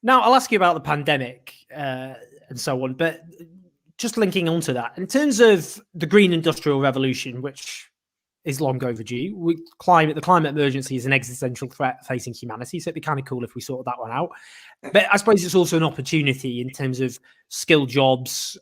Now, I'll ask you about the pandemic and so on, but just linking onto that, in terms of the green industrial revolution, which is long overdue, the climate emergency is an existential threat facing humanity, so it'd be kind of cool if we sorted that one out. But I suppose it's also an opportunity in terms of skilled jobs,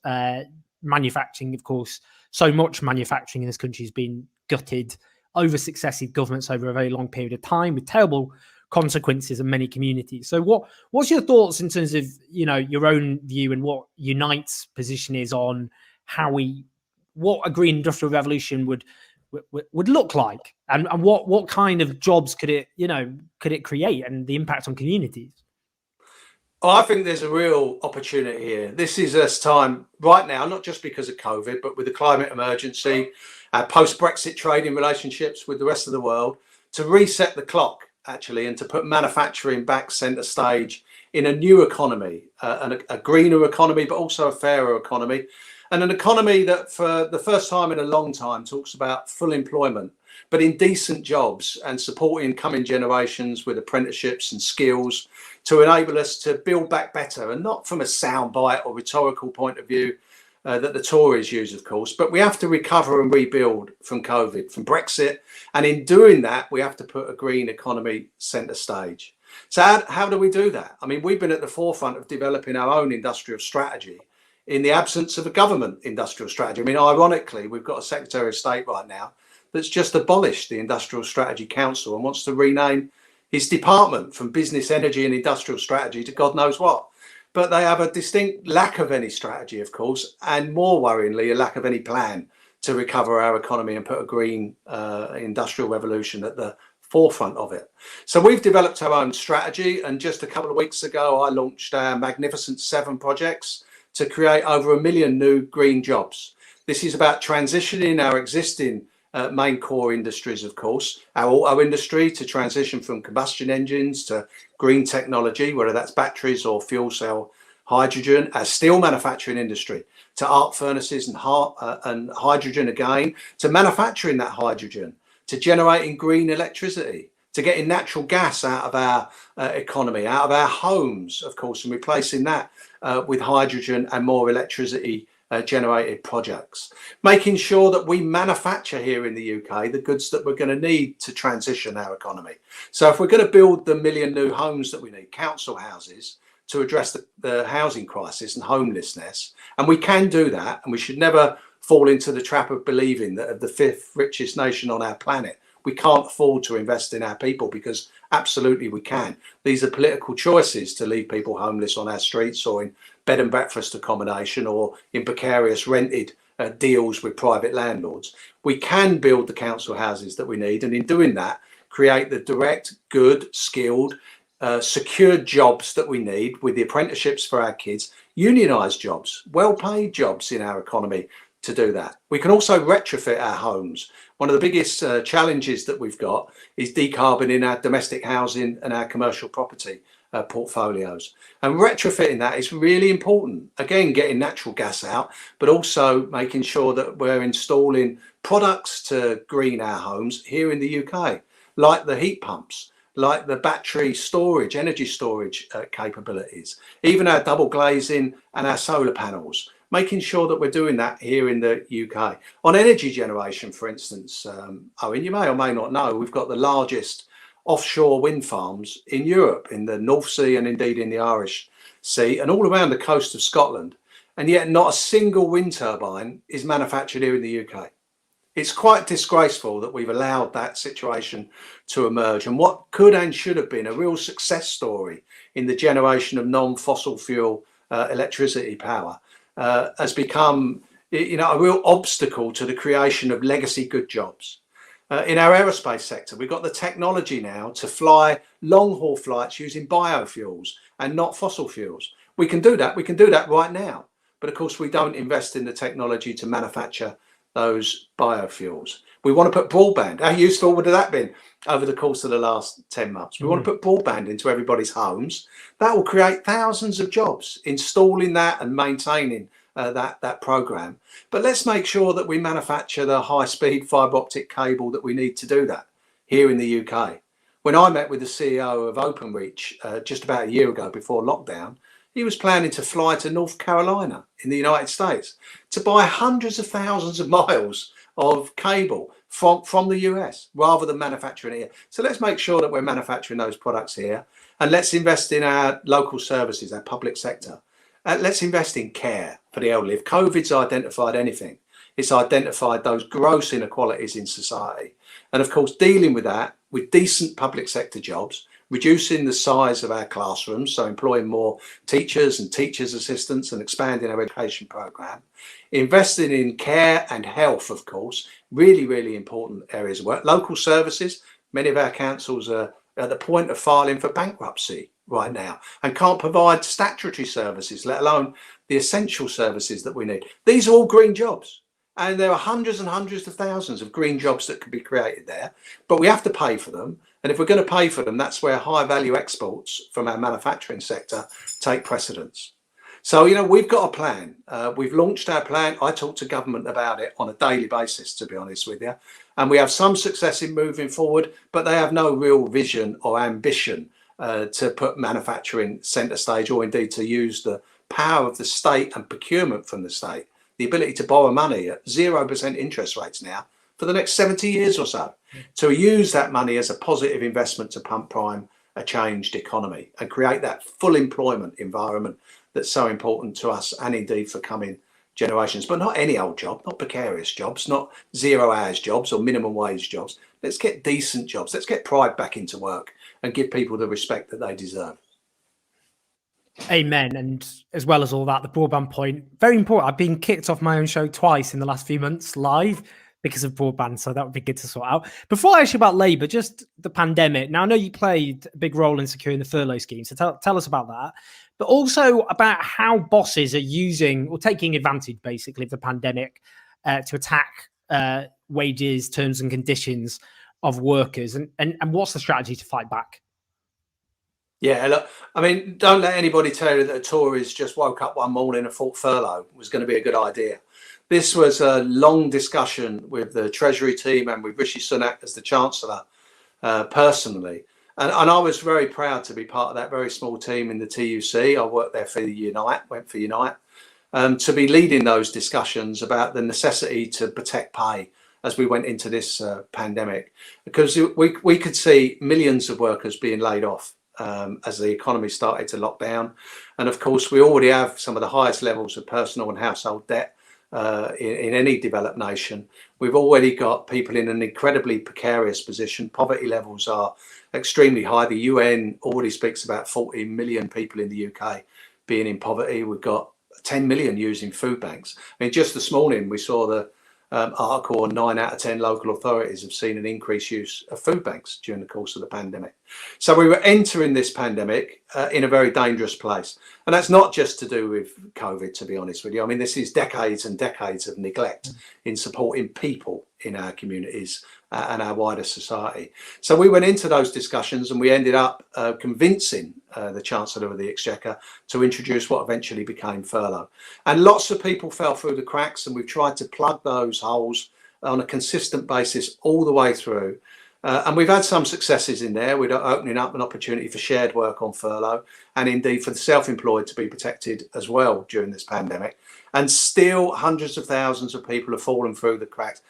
manufacturing, of course. So much manufacturing in this country has been gutted over successive governments over a very long period of time with terrible consequences in many communities. So what's your thoughts in terms of, your own view and what Unite's position is on what a green industrial revolution would look like, and what kind of jobs could it create, and the impact on communities? Oh, I think there's a real opportunity here. This is a time right now, not just because of COVID, but with the climate emergency, post-Brexit trading relationships with the rest of the world, to reset the clock, actually, and to put manufacturing back centre stage in a new economy, and a greener economy, but also a fairer economy, and an economy that for the first time in a long time talks about full employment, but in decent jobs, and supporting coming generations with apprenticeships and skills to enable us to build back better, and not from a soundbite or rhetorical point of view that the Tories use, of course, but we have to recover and rebuild from COVID, from Brexit. And in doing that, we have to put a green economy centre stage. So how do we do that? I mean, we've been at the forefront of developing our own industrial strategy in the absence of a government industrial strategy. I mean, ironically, we've got a Secretary of State right now that's just abolished the Industrial Strategy Council and wants to rename his department from Business, Energy and Industrial Strategy to God knows what. But they have a distinct lack of any strategy, of course, and more worryingly, a lack of any plan to recover our economy and put a green industrial revolution at the forefront of it. So we've developed our own strategy, and just a couple of weeks ago, I launched our Magnificent 7 projects to create over 1 million new green jobs. This is about transitioning our existing main core industries, of course, our auto industry, to transition from combustion engines to green technology, whether that's batteries or fuel cell hydrogen, our steel manufacturing industry to arc furnaces and hydrogen again, to manufacturing that hydrogen, to generating green electricity, to getting natural gas out of our economy, out of our homes, of course, and replacing that with hydrogen and more electricity generated projects, making sure that we manufacture here in the UK the goods that we're going to need to transition our economy. So if we're going to build the 1 million new homes that we need, council houses, to address the housing crisis and homelessness, and we can do that, and we should never fall into the trap of believing that of the 5th richest nation on our planet, we can't afford to invest in our people, because absolutely we can. These are political choices to leave people homeless on our streets, or in bed and breakfast accommodation, or in precarious rented deals with private landlords. We can build the council houses that we need, and in doing that, create the direct, good, skilled, secured jobs that we need, with the apprenticeships for our kids, unionised jobs, well-paid jobs in our economy to do that. We can also retrofit our homes. One of the biggest challenges that we've got is decarboning our domestic housing and our commercial property portfolios. And retrofitting that is really important. Again, getting natural gas out, but also making sure that we're installing products to green our homes here in the UK, like the heat pumps, like the battery storage, energy storage capabilities, even our double glazing and our solar panels, making sure that we're doing that here in the UK. On energy generation, for instance, Owen, you may or may not know, we've got the largest offshore wind farms in Europe, in the North Sea and indeed in the Irish Sea and all around the coast of Scotland. And yet not a single wind turbine is manufactured here in the UK. It's quite disgraceful that we've allowed that situation to emerge, and what could and should have been a real success story in the generation of non-fossil fuel electricity power has become, a real obstacle to the creation of legacy good jobs. In our aerospace sector, we've got the technology now to fly long-haul flights using biofuels and not fossil fuels. We can do that. We can do that right now. But of course, we don't invest in the technology to manufacture those biofuels. We want to put broadband. How useful would that have been over the course of the last 10 months? We want to put broadband into everybody's homes. That will create thousands of jobs, installing that and maintaining that program. But let's make sure that we manufacture the high-speed fibre optic cable that we need to do that here in the UK. When I met with the CEO of Openreach just about a year ago before lockdown, he was planning to fly to North Carolina in the United States to buy hundreds of thousands of miles of cable from the US rather than manufacturing it here. So let's make sure that we're manufacturing those products here, and let's invest in our local services, our public sector. Let's invest in care for the elderly. If COVID's identified anything, it's identified those gross inequalities in society. And of course, dealing with that with decent public sector jobs, reducing the size of our classrooms, so employing more teachers and teachers' assistants and expanding our education programme, investing in care and health, of course, really, really important areas of work. Local services, many of our councils are at the point of filing for bankruptcy right now and can't provide statutory services, let alone the essential services that we need. These are all green jobs. And there are hundreds and hundreds of thousands of green jobs that could be created there, but we have to pay for them. And if we're going to pay for them, that's where high value exports from our manufacturing sector take precedence. So, we've got a plan. We've launched our plan. I talk to government about it on a daily basis, to be honest with you. And we have some success in moving forward, but they have no real vision or ambition to put manufacturing centre stage, or indeed to use the power of the state and procurement from the state, the ability to borrow money at 0% interest rates now for the next 70 years or so, to use that money as a positive investment to pump prime a changed economy and create that full employment environment that's so important to us and indeed for coming generations. But not any old job, not precarious jobs, not 0 hours jobs or minimum wage jobs. Let's get decent jobs. Let's get pride back into work and give people the respect that they deserve. Amen. And as well as all that, the broadband point, very important. I've been kicked off my own show twice in the last few months live because of broadband. So that would be good to sort out. Before I ask you about Labour, just the pandemic. Now, I know you played a big role in securing the furlough scheme. So tell us about that, but also about how bosses are using or taking advantage, basically, of the pandemic to attack wages, terms and conditions of workers. And what's the strategy to fight back? Yeah, look, I mean, don't let anybody tell you that the Tories just woke up one morning and thought furlough was going to be a good idea. This was a long discussion with the Treasury team and with Rishi Sunak as the Chancellor personally. And I was very proud to be part of that very small team in the TUC. I worked there for Unite, went for Unite, to be leading those discussions about the necessity to protect pay as we went into this pandemic, because we could see millions of workers being laid off as the economy started to lock down. And of course, we already have some of the highest levels of personal and household debt in any developed nation. We've already got people in an incredibly precarious position. Poverty levels are extremely high. The UN already speaks about 40 million people in the UK being in poverty. We've got 10 million using food banks. I mean, just this morning, we saw the article on 9 out of 10 local authorities have seen an increased use of food banks during the course of the pandemic. So we were entering this pandemic in a very dangerous place. And that's not just to do with COVID, to be honest with you. I mean, this is decades and decades of neglect in supporting people in our communities and our wider society. So we went into those discussions and we ended up convincing the Chancellor of the Exchequer to introduce what eventually became furlough. And lots of people fell through the cracks, and we've tried to plug those holes on a consistent basis all the way through. And we've had some successes in there. We're opening up an opportunity for shared work on furlough and indeed for the self-employed to be protected as well during this pandemic. And still hundreds of thousands of people have fallen through the cracks.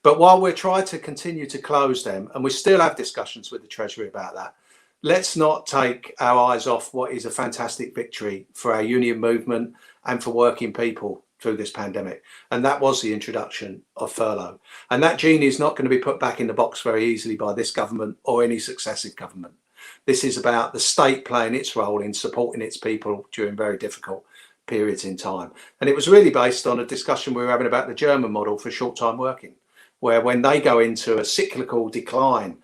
But while we're trying to continue to close them, and we still have discussions with the Treasury about that, let's not take our eyes off what is a fantastic victory for our union movement and for working people through this pandemic. And that was the introduction of furlough. And that genie is not going to be put back in the box very easily by this government or any successive government. This is about the state playing its role in supporting its people during very difficult periods in time. And it was really based on a discussion we were having about the German model for short-time working, where when they go into a cyclical decline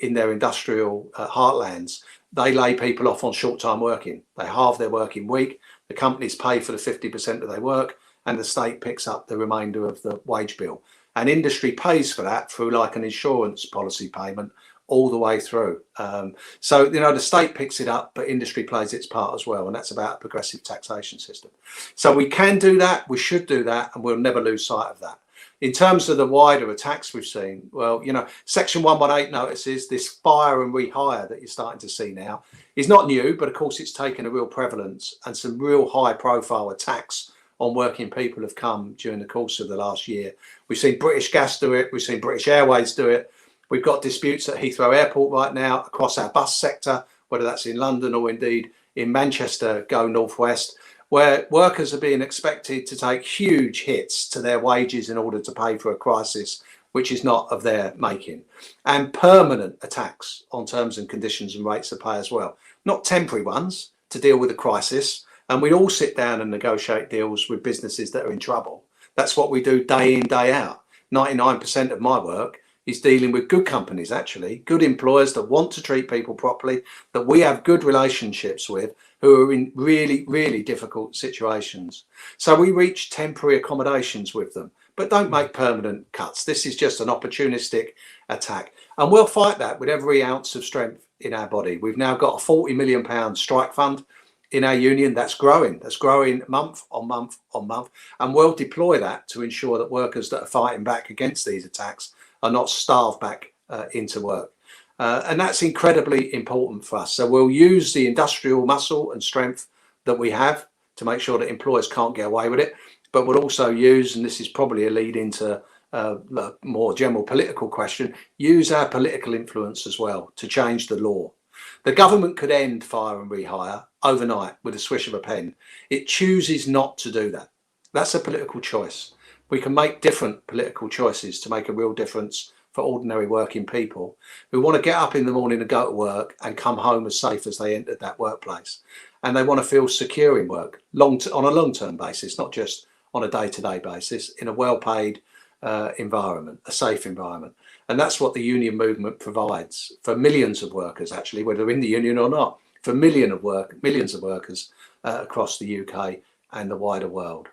in their industrial heartlands, they lay people off on short-time working. They halve their working week. The companies pay for the 50% that they work, and the state picks up the remainder of the wage bill. And industry pays for that through like an insurance policy payment all the way through. So, the state picks it up, but industry plays its part as well. And that's about a progressive taxation system. So we can do that. We should do that. And we'll never lose sight of that. In terms of the wider attacks we've seen, well, you know, Section 118 notices, this fire and rehire that you're starting to see now is not new, but of course it's taken a real prevalence, and some real high profile attacks on working people have come during the course of the last year. We've seen British Gas do it, we've seen British Airways do it. We've got disputes at Heathrow Airport right now across our bus sector, whether that's in London or indeed in Manchester, go northwest, where workers are being expected to take huge hits to their wages in order to pay for a crisis which is not of their making, and permanent attacks on terms and conditions and rates of pay as well, not temporary ones to deal with a crisis. And we all sit down and negotiate deals with businesses that are in trouble. That's what we do day in, day out. 99% of my work is dealing with good companies, actually, good employers that want to treat people properly, that we have good relationships with, who are in really, really difficult situations. So we reach temporary accommodations with them, but don't make permanent cuts. This is just an opportunistic attack. And we'll fight that with every ounce of strength in our body. We've now got a £40 million strike fund in our union that's growing month on month on month. And we'll deploy that to ensure that workers that are fighting back against these attacks are not starved back into work. And that's incredibly important for us. So we'll use the industrial muscle and strength that we have to make sure that employers can't get away with it. But we'll also use, and this is probably a lead into a more general political question, use our political influence as well to change the law. The government could end fire and rehire overnight with a swish of a pen. It chooses not to do that. That's a political choice. We can make different political choices to make a real difference for ordinary working people who want to get up in the morning and go to work and come home as safe as they entered that workplace. And they want to feel secure in work on a long-term basis, not just on a day-to-day basis, in a well-paid environment, a safe environment. And that's what the union movement provides for millions of workers, actually, whether in the union or not, for millions of workers across the UK and the wider world.